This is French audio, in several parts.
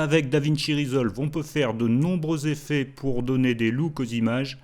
Avec DaVinci Resolve, on peut faire de nombreux effets pour donner des looks aux images.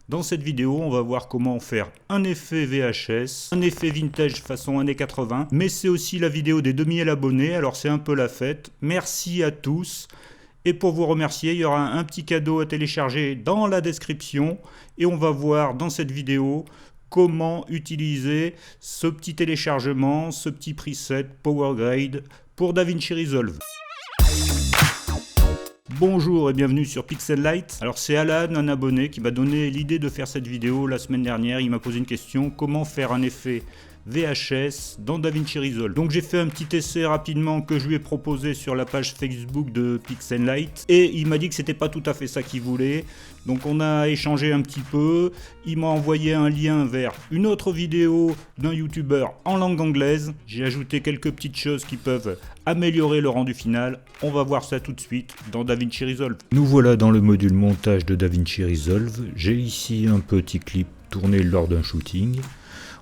Dans cette vidéo, on va voir comment faire un effet VHS, un effet vintage façon années 80, mais c'est aussi la vidéo des 2000 abonnés, alors c'est un peu la fête. Merci à tous. Et pour vous remercier, il y aura un petit cadeau à télécharger dans la description. Et on va voir dans cette vidéo comment utiliser ce petit téléchargement, ce petit preset PowerGrade pour DaVinci Resolve. Bonjour et bienvenue sur Pixellight. Alors c'est Alan, un abonné, qui m'a donné l'idée de faire cette vidéo la semaine dernière. Il m'a posé une question, comment faire un effet VHS dans DaVinci Resolve. Donc j'ai fait un petit essai rapidement que je lui ai proposé sur la page Facebook de Pixellight et il m'a dit que c'était pas tout à fait ça qu'il voulait. Donc on a échangé un petit peu, il m'a envoyé un lien vers une autre vidéo d'un youtubeur en langue anglaise. J'ai ajouté quelques petites choses qui peuvent améliorer le rendu final. On va voir ça tout de suite dans DaVinci Resolve. Nous voilà dans le module montage de DaVinci Resolve. J'ai ici un petit clip tourné lors d'un shooting.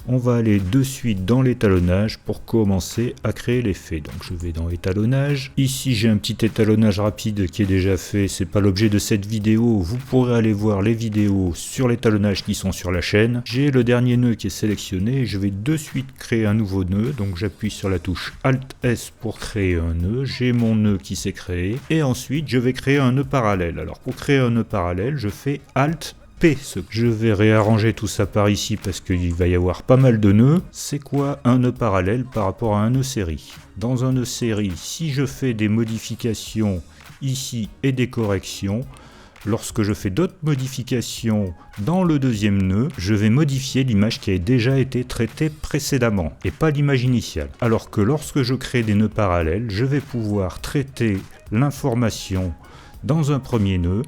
On va aller de suite dans l'étalonnage pour commencer à créer l'effet. Donc je vais dans étalonnage. Ici j'ai un petit étalonnage rapide qui est déjà fait. C'est pas l'objet de cette vidéo. Vous pourrez aller voir les vidéos sur l'étalonnage qui sont sur la chaîne. J'ai le dernier nœud qui est sélectionné. Je vais de suite créer un nouveau nœud. Donc j'appuie sur la touche Alt S pour créer un nœud. J'ai mon nœud qui s'est créé. Et ensuite je vais créer un nœud parallèle. Alors pour créer un nœud parallèle, je fais Alt P. Je vais réarranger tout ça par ici parce qu'il va y avoir pas mal de nœuds. C'est quoi un nœud parallèle par rapport à un nœud série? Dans un nœud série, si je fais des modifications ici et des corrections, lorsque je fais d'autres modifications dans le deuxième nœud, je vais modifier l'image qui a déjà été traitée précédemment et pas l'image initiale. Alors que lorsque je crée des nœuds parallèles, je vais pouvoir traiter l'information dans un premier nœud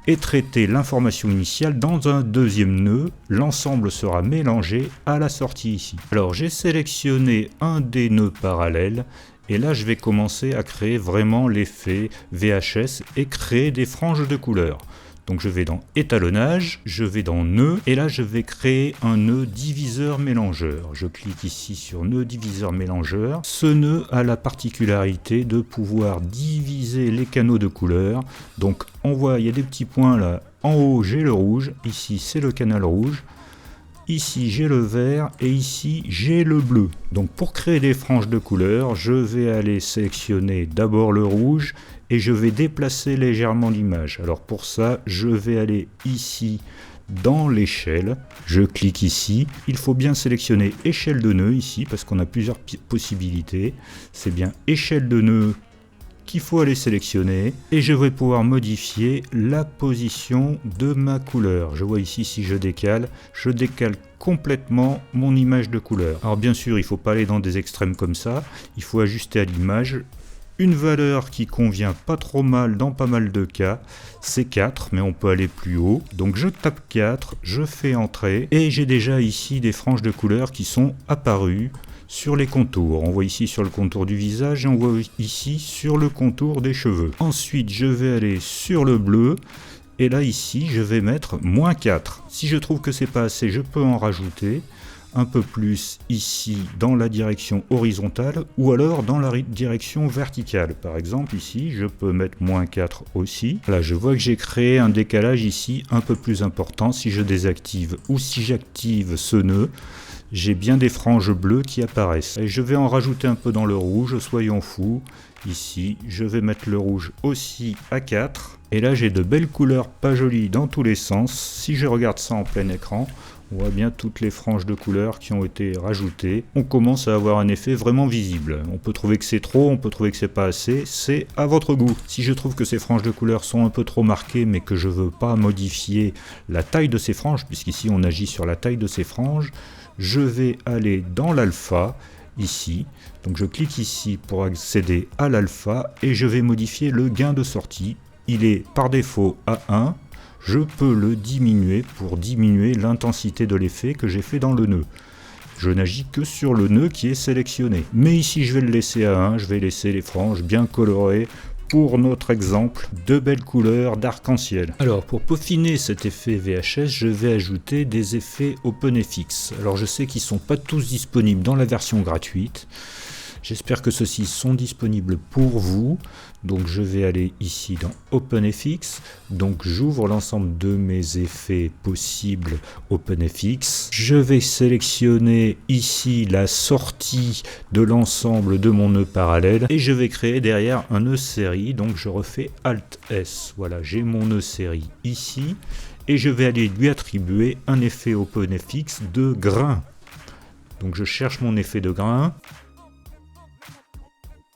et traiter l'information initiale dans un deuxième nœud. L'ensemble sera mélangé à la sortie ici. Alors j'ai sélectionné un des nœuds parallèles et là je vais commencer à créer vraiment l'effet VHS et créer des franges de couleurs. Donc je vais dans étalonnage, je vais dans nœud et là je vais créer un nœud diviseur mélangeur. Je clique ici sur nœud diviseur mélangeur. Ce nœud a la particularité de pouvoir diviser les canaux de couleurs. Donc on voit, il y a des petits points là. En haut j'ai le rouge, ici c'est le canal rouge. Ici j'ai le vert et ici j'ai le bleu. Donc pour créer des franges de couleurs, je vais aller sélectionner d'abord le rouge et je vais déplacer légèrement l'image. Alors pour ça, je vais aller ici dans l'échelle. Je clique ici. Il faut bien sélectionner échelle de nœud ici parce qu'on a plusieurs possibilités. C'est bien échelle de nœud qu'il faut aller sélectionner et je vais pouvoir modifier la position de ma couleur. Je vois ici, si je décale complètement mon image de couleur. Alors bien sûr, il ne faut pas aller dans des extrêmes comme ça, il faut ajuster à l'image. Une valeur qui convient pas trop mal dans pas mal de cas, c'est 4, mais on peut aller plus haut. Donc je tape 4, je fais entrer et j'ai déjà ici des franges de couleurs qui sont apparues sur les contours. On voit ici sur le contour du visage et on voit ici sur le contour des cheveux. Ensuite, je vais aller sur le bleu et là ici, je vais mettre -4. Si je trouve que c'est pas assez, je peux en rajouter un peu plus ici dans la direction horizontale ou alors dans la direction verticale. Par exemple ici, je peux mettre -4 aussi. Là, je vois que j'ai créé un décalage ici un peu plus important. Si je désactive ou si j'active ce nœud, j'ai bien des franges bleues qui apparaissent. Et je vais en rajouter un peu dans le rouge, soyons fous. Ici, je vais mettre le rouge aussi à 4. Et là, j'ai de belles couleurs pas jolies dans tous les sens. Si je regarde ça en plein écran, on voit bien toutes les franges de couleurs qui ont été rajoutées. On commence à avoir un effet vraiment visible. On peut trouver que c'est trop, on peut trouver que c'est pas assez. C'est à votre goût. Si je trouve que ces franges de couleurs sont un peu trop marquées, mais que je veux pas modifier la taille de ces franges, puisqu'ici on agit sur la taille de ces franges, je vais aller dans l'alpha, ici. Donc je clique ici pour accéder à l'alpha et je vais modifier le gain de sortie. Il est par défaut à 1. Je peux le diminuer pour diminuer l'intensité de l'effet que j'ai fait dans le nœud. Je n'agis que sur le nœud qui est sélectionné. Mais ici je vais le laisser à 1, je vais laisser les franges bien colorées. Pour notre exemple, de belles couleurs d'arc-en-ciel. Alors pour peaufiner cet effet VHS, je vais ajouter des effets OpenFX. Alors je sais qu'ils ne sont pas tous disponibles dans la version gratuite. J'espère que ceux-ci sont disponibles pour vous. Donc je vais aller ici dans OpenFX, donc j'ouvre l'ensemble de mes effets possibles OpenFX. Je vais sélectionner ici la sortie de l'ensemble de mon nœud parallèle et je vais créer derrière un nœud série, donc je refais Alt S. Voilà, j'ai mon nœud série ici et je vais aller lui attribuer un effet OpenFX de grain. Donc je cherche mon effet de grain.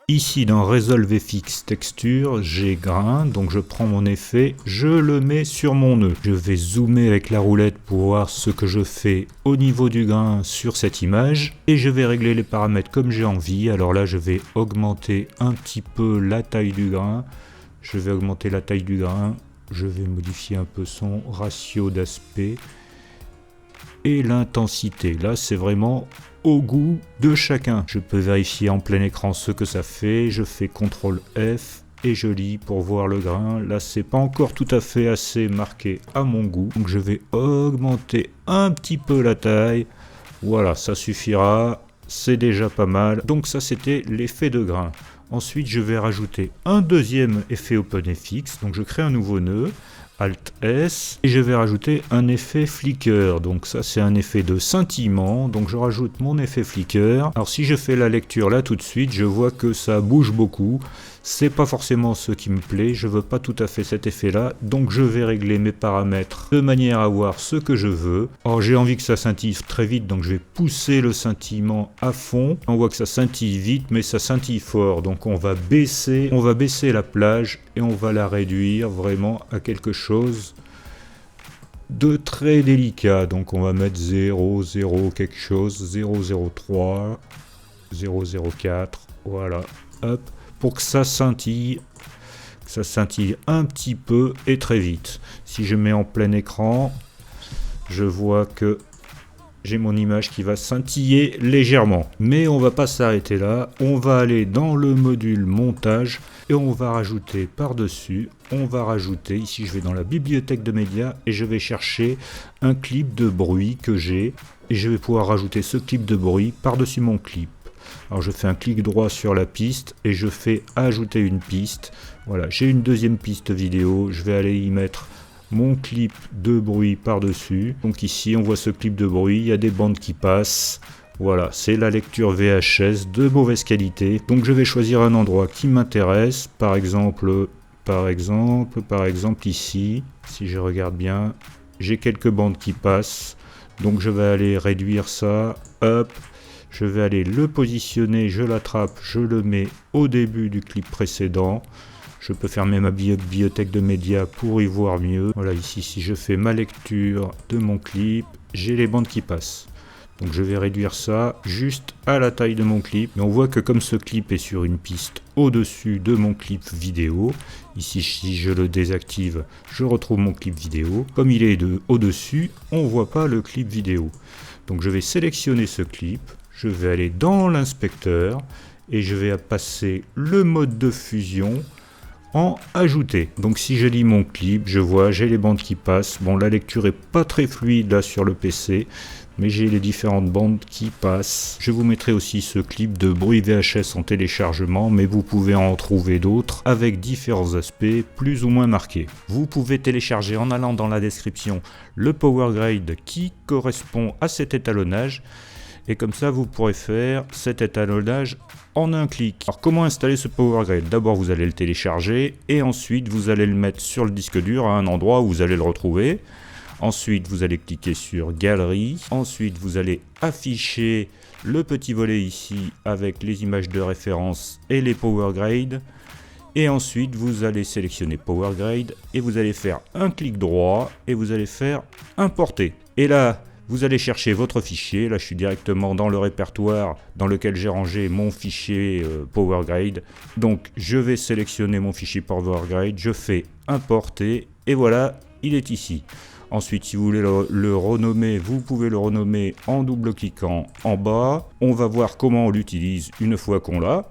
Ici dans Resolve FX Texture, j'ai grain, donc je prends mon effet, je le mets sur mon nœud. Je vais zoomer avec la roulette pour voir ce que je fais au niveau du grain sur cette image. Et je vais régler les paramètres comme j'ai envie. Alors là, je vais augmenter un petit peu la taille du grain. Je vais augmenter la taille du grain. Je vais modifier un peu son ratio d'aspect. Et l'intensité, là c'est vraiment au goût de chacun. Je peux vérifier en plein écran ce que ça fait, je fais CTRL F et je lis pour voir le grain. Là c'est pas encore tout à fait assez marqué à mon goût, donc je vais augmenter un petit peu la taille. Voilà, ça suffira, c'est déjà pas mal. Donc ça c'était l'effet de grain. Ensuite je vais rajouter un deuxième effet OpenFX, donc je crée un nouveau nœud. Alt S, et je vais rajouter un effet flicker, donc ça c'est un effet de scintillement, donc je rajoute mon effet flicker. Alors si je fais la lecture là tout de suite, je vois que ça bouge beaucoup, c'est pas forcément ce qui me plaît, je veux pas tout à fait cet effet là, donc je vais régler mes paramètres de manière à voir ce que je veux. Or j'ai envie que ça scintille très vite, donc je vais pousser le scintillement à fond. On voit que ça scintille vite, mais ça scintille fort, donc on va baisser la plage et on va la réduire vraiment à quelque chose de très délicat. Donc on va mettre 0, 0 quelque chose, 003, 004, voilà, hop, pour que ça scintille un petit peu et très vite. Si je mets en plein écran, je vois que j'ai mon image qui va scintiller légèrement. Mais on va pas s'arrêter là, on va aller dans le module montage et on va rajouter par-dessus, ici je vais dans la bibliothèque de médias et je vais chercher un clip de bruit que j'ai et je vais pouvoir rajouter ce clip de bruit par-dessus mon clip. Alors je fais un clic droit sur la piste et je fais ajouter une piste. Voilà, j'ai une deuxième piste vidéo, je vais aller y mettre mon clip de bruit par-dessus. Donc ici on voit ce clip de bruit, il y a des bandes qui passent. Voilà, c'est la lecture VHS de mauvaise qualité. Donc je vais choisir un endroit qui m'intéresse, par exemple ici, si je regarde bien, j'ai quelques bandes qui passent. Donc je vais aller réduire ça, hop, je vais aller le positionner, je l'attrape, je le mets au début du clip précédent. Je peux fermer ma bibliothèque de médias pour y voir mieux. Voilà, ici, si je fais ma lecture de mon clip, j'ai les bandes qui passent. Donc je vais réduire ça juste à la taille de mon clip. Mais on voit que comme ce clip est sur une piste au-dessus de mon clip vidéo, ici si je le désactive, je retrouve mon clip vidéo. Comme il est au-dessus, on ne voit pas le clip vidéo. Donc je vais sélectionner ce clip, je vais aller dans l'inspecteur et je vais passer le mode de fusion en ajouter. Donc si je lis mon clip, je vois, j'ai les bandes qui passent. Bon, la lecture est pas très fluide là sur le PC, mais j'ai les différentes bandes qui passent. Je vous mettrai aussi ce clip de bruit VHS en téléchargement, mais vous pouvez en trouver d'autres avec différents aspects plus ou moins marqués. Vous pouvez télécharger en allant dans la description le Power Grade qui correspond à cet étalonnage. Et comme ça, vous pourrez faire cet étalonnage en un clic. Alors, comment installer ce Power Grade? D'abord, vous allez le télécharger et ensuite, vous allez le mettre sur le disque dur à un endroit où vous allez le retrouver. Ensuite, vous allez cliquer sur Galerie. Ensuite, vous allez afficher le petit volet ici avec les images de référence et les Power Grade. Et ensuite, vous allez sélectionner Power Grade et vous allez faire un clic droit et vous allez faire Importer. Et là, vous allez chercher votre fichier. Là, je suis directement dans le répertoire dans lequel j'ai rangé mon fichier Power Grade. Donc, je vais sélectionner mon fichier Power Grade. Je fais Importer et voilà, il est ici. Ensuite, si vous voulez le renommer, vous pouvez le renommer en double-cliquant en bas. On va voir comment on l'utilise une fois qu'on l'a.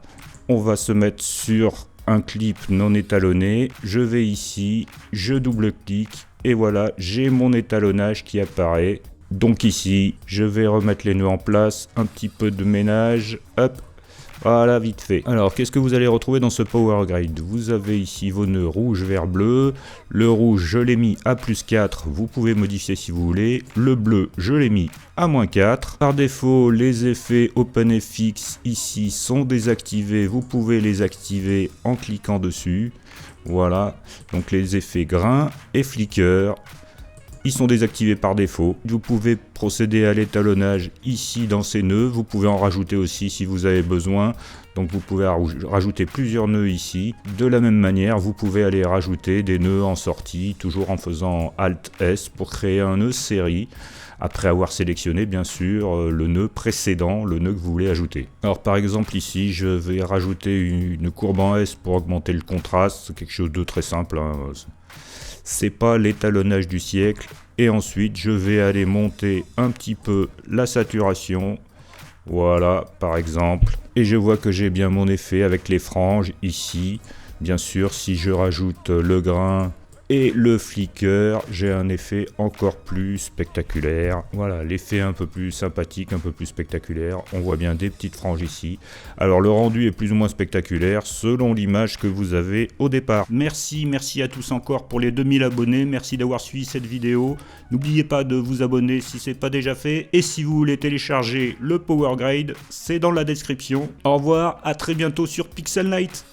On va se mettre sur un clip non étalonné. Je vais ici, je double-clique et voilà, j'ai mon étalonnage qui apparaît. Donc ici, je vais remettre les nœuds en place, un petit peu de ménage, hop, Voilà, vite fait. Alors, qu'est-ce que vous allez retrouver dans ce Power Grade? Vous avez ici vos nœuds rouge, vert, bleu. Le rouge, je l'ai mis à +4. Vous pouvez modifier si vous voulez. Le bleu, je l'ai mis à -4. Par défaut, les effets OpenFX ici sont désactivés. Vous pouvez les activer en cliquant dessus. Voilà. Donc, les effets grain et flicker. Ils sont désactivés par défaut. Vous pouvez procéder à l'étalonnage ici dans ces nœuds. Vous pouvez en rajouter aussi si vous avez besoin. Donc vous pouvez rajouter plusieurs nœuds ici. De la même manière, vous pouvez aller rajouter des nœuds en sortie, toujours en faisant Alt S pour créer un nœud série. Après avoir sélectionné bien sûr le nœud précédent, le nœud que vous voulez ajouter. Alors par exemple ici, je vais rajouter une courbe en S pour augmenter le contraste. C'est quelque chose de très simple, hein. C'est pas l'étalonnage du siècle. Et ensuite, je vais aller monter un petit peu la saturation. Voilà, par exemple. Et je vois que j'ai bien mon effet avec les franges ici. Bien sûr, si je rajoute le grain et le flicker, j'ai un effet encore plus spectaculaire. Voilà, l'effet un peu plus sympathique, un peu plus spectaculaire. On voit bien des petites franges ici. Alors le rendu est plus ou moins spectaculaire selon l'image que vous avez au départ. Merci à tous encore pour les 2000 abonnés. Merci d'avoir suivi cette vidéo. N'oubliez pas de vous abonner si ce n'est pas déjà fait. Et si vous voulez télécharger le Power Grade, c'est dans la description. Au revoir, à très bientôt sur Pixel Light.